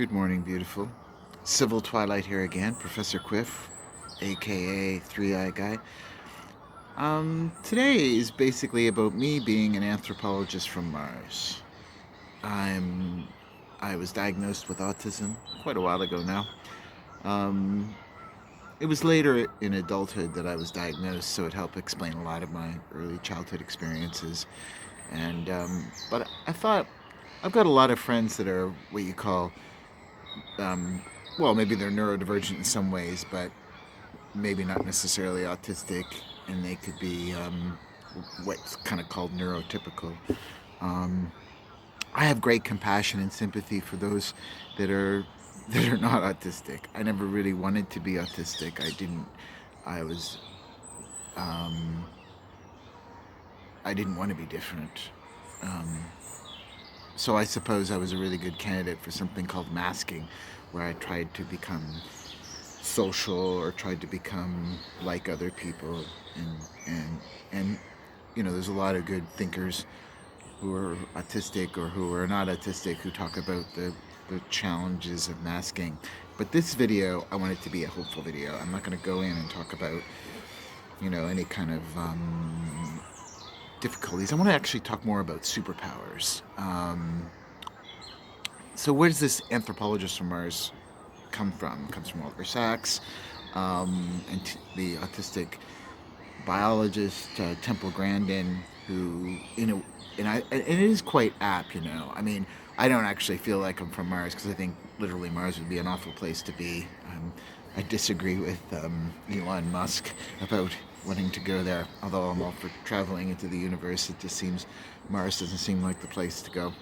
Good morning, beautiful. Civil Twilight here again, Professor Quiff, aka Three Eye Guy. Today is basically about me being an anthropologist from Mars. I'm I was diagnosed with autism quite a while ago now. Um, it was later in adulthood that I was diagnosed, so it helped explain a lot of my early childhood experiences. But I thought I've got a lot of friends that are what you call um, well, maybe they're neurodivergent in some ways, but maybe not necessarily autistic, and they could be what's kind of called neurotypical. Um, I have great compassion and sympathy for those that are that are not autistic. I never really wanted to be autistic. I didn't. I was. Um, I didn't want to be different. Um, so I suppose I was a really good candidate for something called masking, where I tried to become social or tried to become like other people, and and and there's a lot of good thinkers who are autistic or who are not autistic who talk about the challenges of masking. But this video, I want it to be a hopeful video. I'm not going to go in and talk about any kind of difficulties. I want to actually talk more about superpowers. So where does this anthropologist from Mars come from? It comes from Oliver Sacks, the autistic biologist Temple Grandin, who and it is quite apt. I mean, I don't actually feel like I'm from Mars because I think literally Mars would be an awful place to be. I disagree with Elon Musk about wanting to go there. Although I'm all for traveling into the universe, it just seems Mars doesn't seem like the place to go.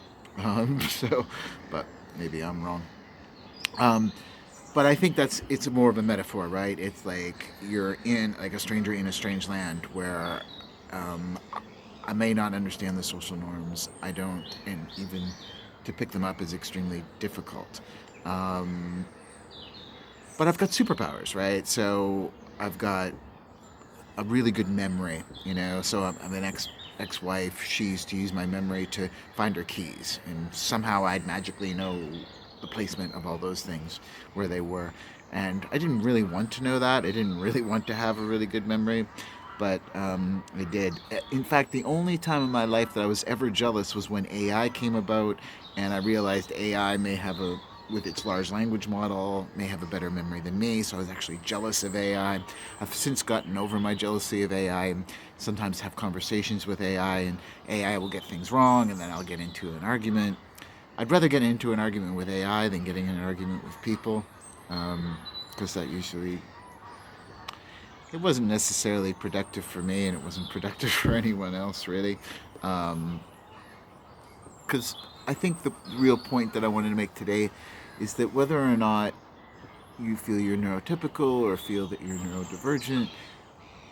So, but maybe I'm wrong. Um, but I think it's more of a metaphor, right? It's like you're in like a stranger in a strange land where um, I may not understand the social norms. I don't, and even to pick them up is extremely difficult. Um, but I've got superpowers, right? So I've got a really good memory, So I'm an ex-wife. She used to use my memory to find her keys, and somehow I'd magically know the placement of all those things where they were. And I didn't really want to know that. I didn't really want to have a really good memory, but I did. In fact, the only time in my life that I was ever jealous was when AI came about, and I realized AI may have with its large language model, may have a better memory than me, so I was actually jealous of AI. I've since gotten over my jealousy of AI and sometimes have conversations with AI, and AI will get things wrong, and then I'll get into an argument. I'd rather get into an argument with AI than getting in an argument with people, because that usually it wasn't necessarily productive for me, and it wasn't productive for anyone else really. Because I think the real point that I wanted to make today is that whether or not you feel you're neurotypical or feel that you're neurodivergent,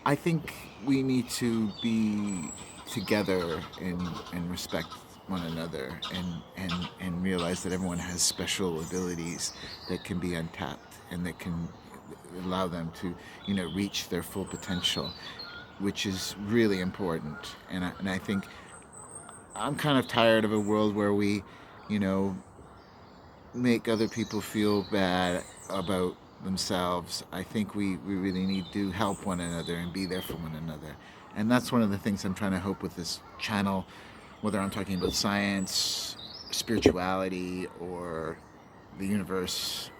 I think we need to be together and respect one another, and realize that everyone has special abilities that can be untapped and that can allow them to reach their full potential, which is really important. And I think I'm kind of tired of a world where we you know make other people feel bad about themselves. I think we really need to help one another and be there for one another. And that's one of the things I'm trying to hope with this channel, whether I'm talking about science, spirituality, or the universe,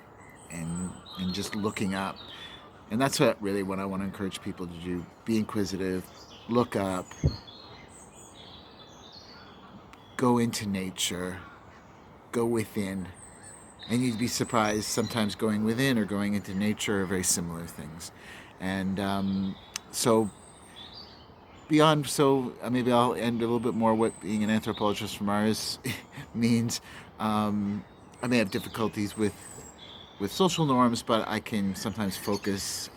and just looking up. And that's what I want to encourage people to do. Be inquisitive, look up, go into nature, go within, and you'd be surprised sometimes going within or going into nature are very similar things. And so beyond, so maybe I'll end a little bit more what being an anthropologist from Mars means. I may have difficulties with social norms, but I can sometimes focus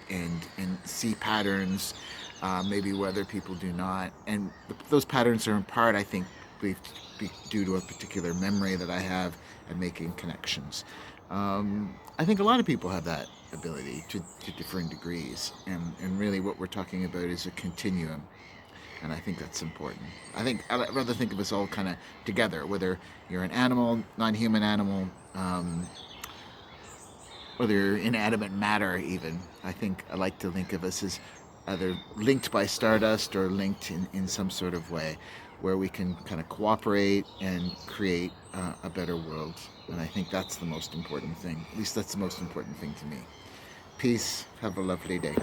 and see patterns, maybe where other people do not. And those patterns are in part, I think, due to a particular memory that I have and making connections. I think a lot of people have that ability to different degrees, and really what we're talking about is a continuum. And I think that's important. I'd rather think of us all kind of together, whether you're an animal, non-human animal, um, whether inanimate matter even. I like to think of us as either linked by stardust or linked in some sort of way where we can kind of cooperate and create a better world. And I think that's the most important thing. At least that's the most important thing to me. Peace. Have a lovely day.